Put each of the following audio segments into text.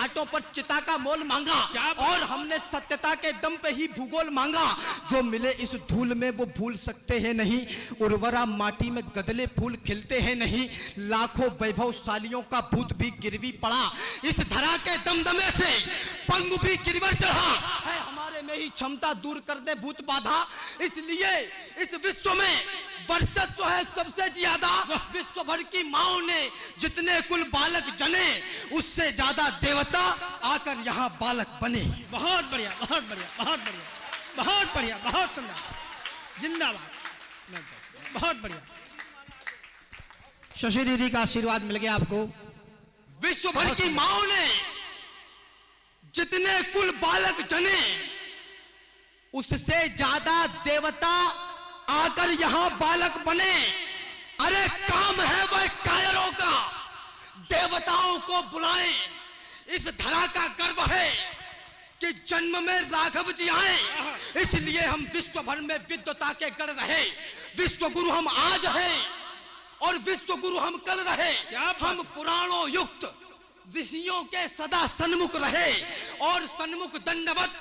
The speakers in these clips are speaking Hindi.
घाटों पर चिता का मोल मांगा और हमने सत्यता के दम पे ही भूगोल मांगा। जो मिले इस धूल में वो भूल सकते हैं नहीं, उर्वरा माटी में गदले फूल खिलते हैं नहीं, लाखों वैभवशालियों का भूत भी गिरवी पड़ा, इस धरा के दमदमे से पंगु भी गिरवर चढ़ा है, हमारे में ही क्षमता दूर कर दे भूत बाधा। इसलिए इस विश्व में वर्चस्व है सबसे ज्यादा, विश्व भर की माओ ने जितने कुल बालक जने उससे ज्यादा देवता आकर यहाँ बालक बने। बहुत बढ़िया, बहुत बढ़िया, बहुत बढ़िया, बहुत बढ़िया, बहुत सुंदर, जिंदाबाद, बहुत बढ़िया। शशि दीदी का आशीर्वाद मिल गया आपको। विश्व भर की माओ ने जितने कुल बालक जने उससे ज्यादा देवता आकर यहां बालक बने। अरे काम है वह कायरों का, देवताओं को बुलाएं। इस धरा का गर्व है कि जन्म में राघव जी आए, इसलिए हम विश्व भर में विद्वता के गढ़ रहे। विश्व गुरु हम आज हैं और विश्व गुरु हम कल रहे। हम पुराणों युक्त ऋषियों के सदा सन्मुख रहे और सन्मुख दंडवत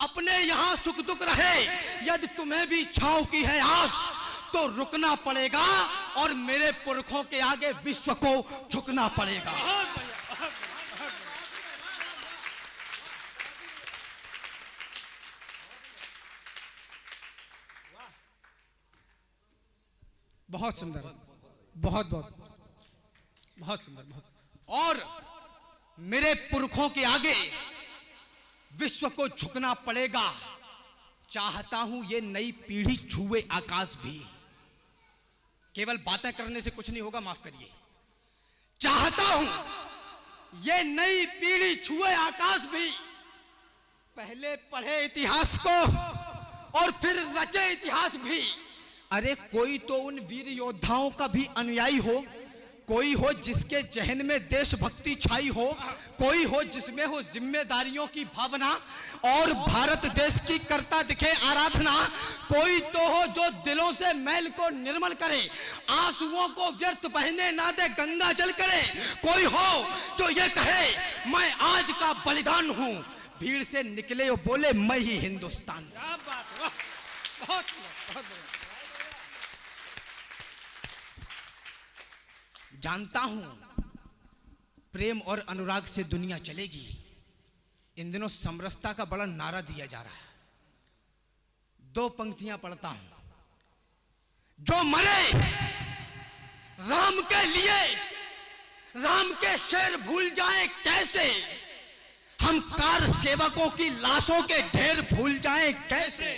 अपने यहाँ सुख दुख रहे। यदि तुम्हें भी छांव की है आस तो रुकना पड़ेगा और मेरे पुरखों के आगे विश्व को झुकना पड़ेगा। बहुत सुंदर, बहुत बहुत बहुत सुंदर, बहुत। और मेरे पुरखों के आगे विश्व को झुकना पड़ेगा। चाहता हूं ये नई पीढ़ी छुए आकाश भी। केवल बातें करने से कुछ नहीं होगा, माफ करिए। चाहता हूं ये नई पीढ़ी छुए आकाश भी, पहले पढ़े इतिहास को और फिर रचे इतिहास भी। अरे कोई तो उन वीर योद्धाओं का भी अनुयायी हो, कोई हो जिसके जहन में देशभक्ति छाई हो, कोई हो जिसमें हो जिम्मेदारियों की भावना और भारत देश की करता दिखे आराधना, कोई तो हो जो दिलों से मैल को निर्मल करे, आंसुओं को व्यर्थ बहने ना दे गंगा जल करे, कोई हो जो ये कहे मैं आज का बलिदान हूं, भीड़ से निकले और बोले मैं ही हिंदुस्तान। क्या बात, वाह, बहुत बहुत बढ़िया। जानता हूं प्रेम और अनुराग से दुनिया चलेगी। इन दिनों समरसता का बड़ा नारा दिया जा रहा है। दो पंक्तियां पढ़ता हूं। जो मरे राम के लिए, राम के शेर भूल जाए कैसे, हम कार सेवकों की लाशों के ढेर भूल जाए कैसे।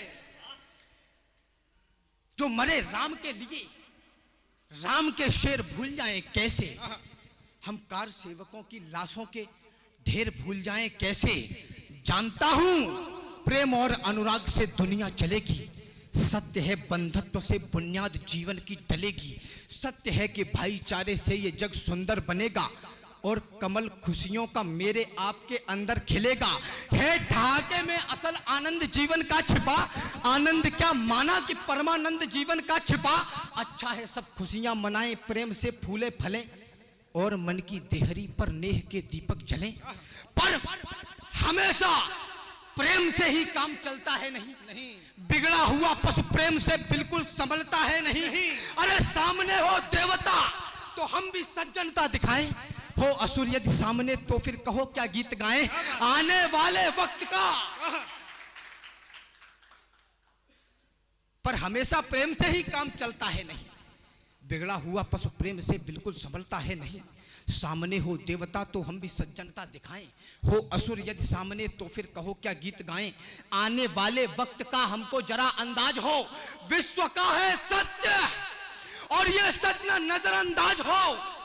जो मरे राम के लिए, राम के शेर भूल जाएं कैसे, हम कार सेवकों की लाशों के ढेर भूल जाएं कैसे। जानता हूं प्रेम और अनुराग से दुनिया चलेगी, सत्य है बंधुत्व से बुनियाद जीवन की टलेगी, सत्य है कि भाईचारे से ये जग सुंदर बनेगा और कमल खुशियों का मेरे आपके अंदर खिलेगा। है ठहाके में असल आनंद जीवन का छिपा, आनंद क्या माना कि परमानंद जीवन का छिपा। अच्छा है सब खुशियां मनाएं, प्रेम से फूले फले और मन की देहरी पर नेह के दीपक जलें, पर हमेशा प्रेम से ही काम चलता है नहीं। बिगड़ा हुआ पशु प्रेम से बिल्कुल संभलता है नहीं। अरे सामने हो देवता तो हम भी सज्जनता दिखाएं, हो असुर यदि सामने तो फिर कहो क्या गीत गाएं। आने वाले वक्त का पर हमेशा प्रेम से ही काम चलता है नहीं। बिगड़ा हुआ पशु प्रेम से बिल्कुल संभलता है नहीं। सामने हो देवता तो हम भी सज्जनता दिखाएं, हो असुर यदि सामने तो फिर कहो क्या गीत गाएं। आने वाले वक्त का हमको जरा अंदाज हो, विश्व का है सत्य और ये सच ना नजरअंदाज हो।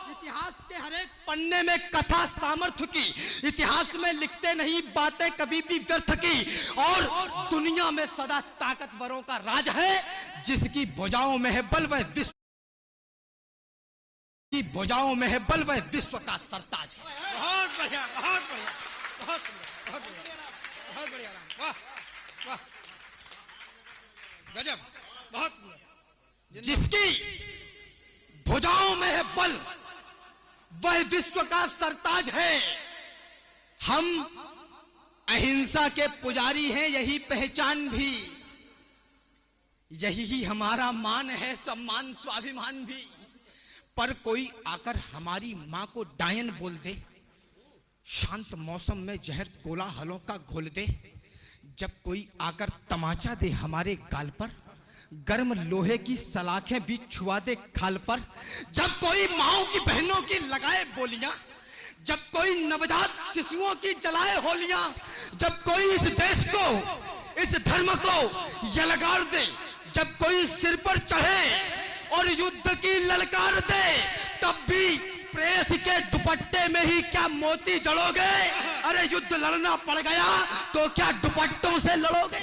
इतिहास के हर एक पन्ने में कथा सामर्थ्य की, इतिहास में लिखते नहीं बातें कभी भी व्यर्थ की, और दुनिया में सदा ताकतवरों का राज है, जिसकी भुजाओं में है बल वह विश्व की भुजाओं में है बल वह विश्व का सरताज है। बहुत बढ़िया, बहुत बढ़िया, बहुत बढ़िया, बहुत बढ़िया, बहुत बढ़िया, वाह वाह, गजब, बहुत सुंदर। जिसकी भुजाओं में है बल वह विश्व का सरताज है। हम अहिंसा के पुजारी हैं, यही पहचान भी, यही ही हमारा मान है, सम्मान स्वाभिमान भी। पर कोई आकर हमारी मां को डायन बोल दे, शांत मौसम में जहर कोलाहलों का घोल दे, जब कोई आकर तमाचा दे हमारे गाल पर, गर्म लोहे की सलाखें भी छुआ दे खाल पर, जब कोई माओ की बहनों की लगाए बोलियां, जब कोई नवजात शिशुओं की जलाए होलियां, जब कोई इस देश को, इस धर्म को यलगार दे, जब कोई सिर पर चढ़े और युद्ध की ललकार दे, तब भी प्रेस के दुपट्टे में ही क्या मोती जड़ोगे? अरे युद्ध लड़ना पड़ गया तो क्या दुपट्टों से लड़ोगे?